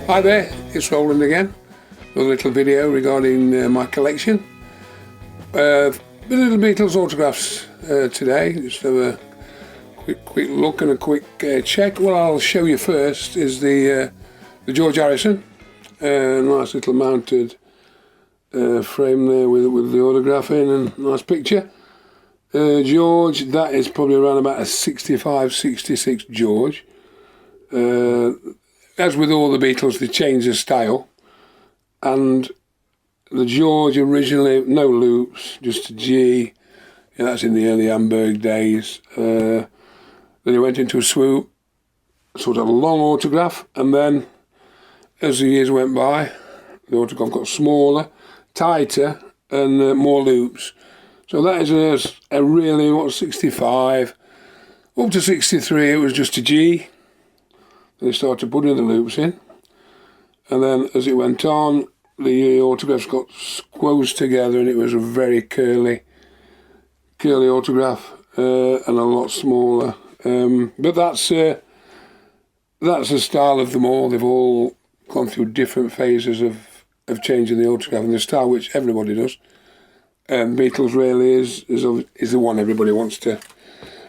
Hi there, it's Roland again. Another little video regarding my collection. Bit of the Beatles autographs today. Just have a quick look and a quick check. What I'll show you first is the George Harrison. Nice little mounted frame there with the autograph in, and nice picture. George, that is probably around about a 65, 66 George. As with all the Beatles, they changed the style, and the George originally, no loops, just a G. Yeah, that's in the early Hamburg days. Then he went into a swoop, sort of a long autograph, and then as the years went by, the autograph got smaller, tighter, and more loops. So that is a really, 65, up to 63, it was just a G. They started putting the loops in, and then as it went on, the autographs got squozed together, and it was a very curly autograph, and a lot smaller. But that's the style of them all. They've all gone through different phases of changing the autograph, and the style which everybody does. Beatles really is the one everybody wants to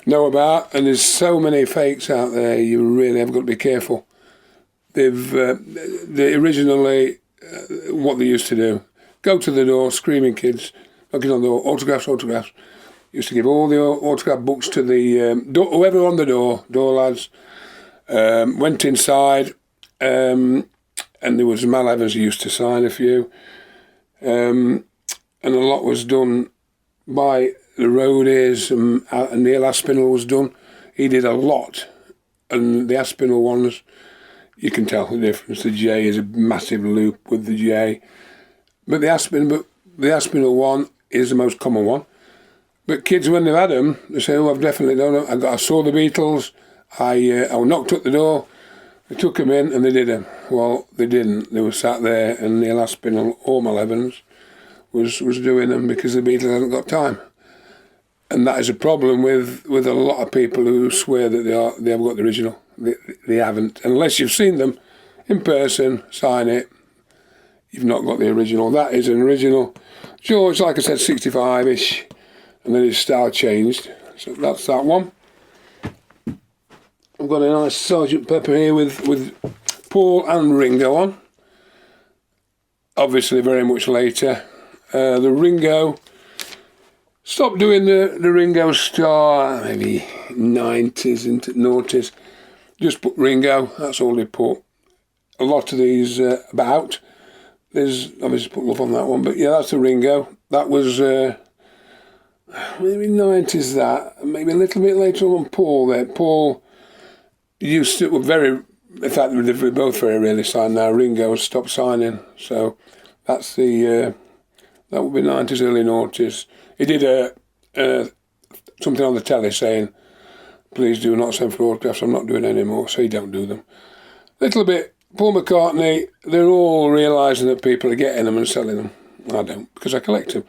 know about, and there's so many fakes out there. You really have got to be careful. They originally what they used to do, go to the door, screaming kids, knocking on the door, autographs. Used to give all the autograph books to the whoever on the door lads. Went inside, and there was Mal Evans who used to sign a few, and a lot was done by the roadies, and Neil Aspinall was done. He did a lot, and the Aspinall ones, you can tell the difference. The J is a massive loop with the J, but the Aspinall one is the most common one. But kids, when they've had them, they say, "Oh, I've definitely done it. I saw the Beatles. I knocked at the door. They took them in, and they did them." Well, they didn't. They were sat there, and Neil Aspinall or Mal Evans was doing them because the Beatles hadn't got time. And that is a problem with a lot of people who swear that they have got the original. They haven't. Unless you've seen them in person, sign it, you've not got the original. That is an original. George, like I said, 65-ish, and then his style changed. So that's that one. I've got a nice Sgt. Pepper here with Paul and Ringo on. Obviously very much later. The Ringo, stopped doing the Ringo star, maybe 90s into noughties. Just put Ringo, that's all they put. A lot of these about. There's obviously put love on that one, but yeah, that's the Ringo. That was maybe 90s that, maybe a little bit later on Paul there. Paul used to, in fact, they're both very rarely signed now. Ringo has stopped signing, so that's that would be 90s, early noughties. He did something on the telly saying, "Please do not send for autographs, I'm not doing any more," so he don't do them. Little bit, Paul McCartney, they're all realising that people are getting them and selling them. I don't, because I collect them.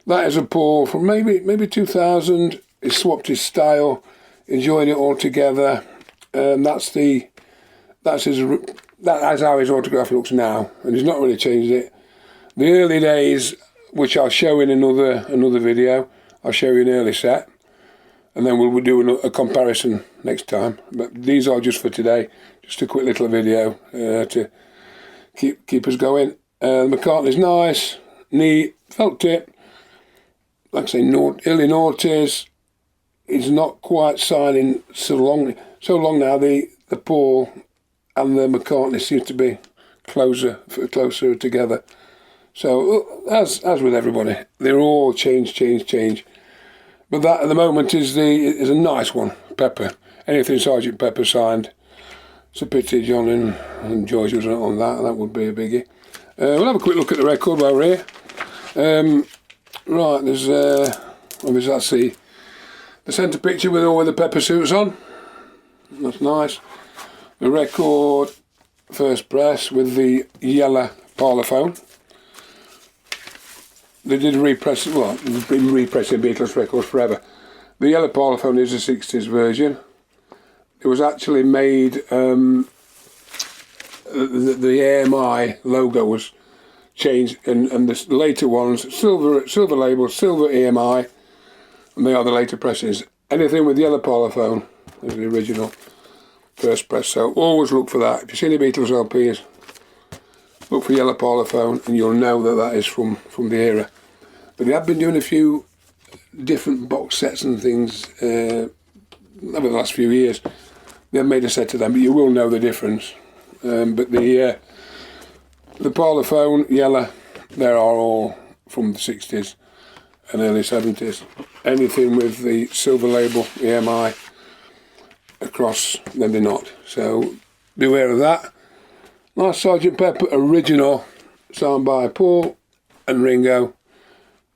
That is a Paul from maybe 2000. He swapped his style, enjoyed it all together. That's how his autograph looks now, and he's not really changed it. The early days, which I'll show in another video, I'll show you an early set, and then we'll do a comparison next time. But these are just for today, just a quick little video to keep us going. McCartney's nice, neat, felt tip. Like I say, early noughties. He's not quite signing so long now. The Paul and the McCartney seem to be closer together. So as with everybody, they're all change. But that at the moment is a nice one. Pepper, anything Sgt. Pepper signed. It's a pity John and George wasn't on that. That would be a biggie. We'll have a quick look at the record while we're here. Right, there's obviously that's the centre picture with all the Pepper suits on. That's nice. The record, first press with the yellow parlophone. They did repress, well, they've been repressing Beatles records forever. The yellow parlophone is a 60s version. It was actually made the AMI logo was changed, and the later ones, silver label, silver AMI, and they are the later presses. Anything with yellow polyphone is the original first press, so always look for that. If you see any Beatles LPs, look for yellow polyphone and you'll know that that is from the era. But they have been doing a few different box sets and things over the last few years. They've made a set of them, but you will know the difference. But the polyphone yellow, they are all from the 60s and early 70s. Anything with the silver label, EMI, across, then they're not. So beware of that. Nice Sgt. Pepper original, signed by Paul and Ringo.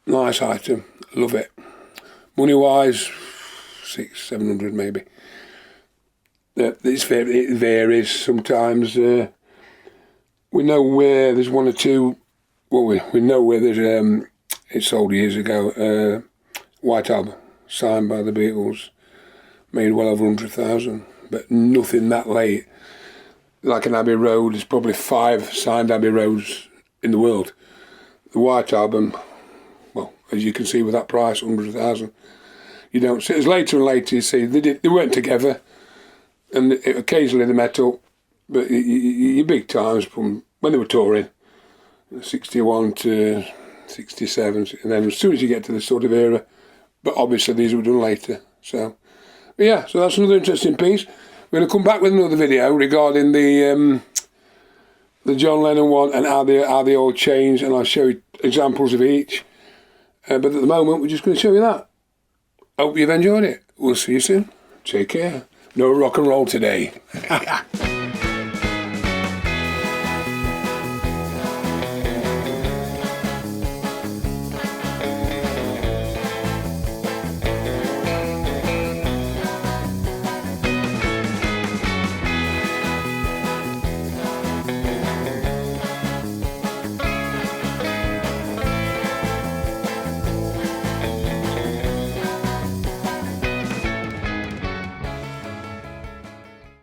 Nice item, love it. Money wise, 600-700 maybe. It varies sometimes. We know where there's one or two. Well, we know where there's it sold years ago. White Album, signed by the Beatles, made well over 100,000, but nothing that late. Like an Abbey Road, there's probably 5 signed Abbey Roads in the world. The White Album, well, as you can see with that price, 100,000. You don't see. It's later and later you see they weren't together, and occasionally they met up, but your big times from when they were touring, 61 to 67, and then as soon as you get to this sort of era, but obviously these were done later. So, but yeah, so that's another interesting piece. We're going to come back with another video regarding the John Lennon one and how they all changed, and I'll show you examples of each. But at the moment, we're just going to show you that. Hope you've enjoyed it. We'll see you soon. Take care. No rock and roll today.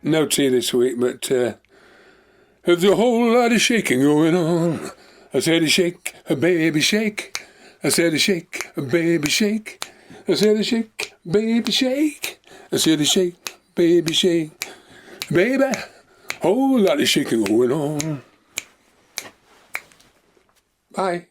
No tea this week, but there's a whole lot of shaking going on. I said a shake, a baby shake. I said a shake, a baby shake. I said a shake, baby shake. I said a shake, baby shake. Baby, whole lot of shaking going on. Bye.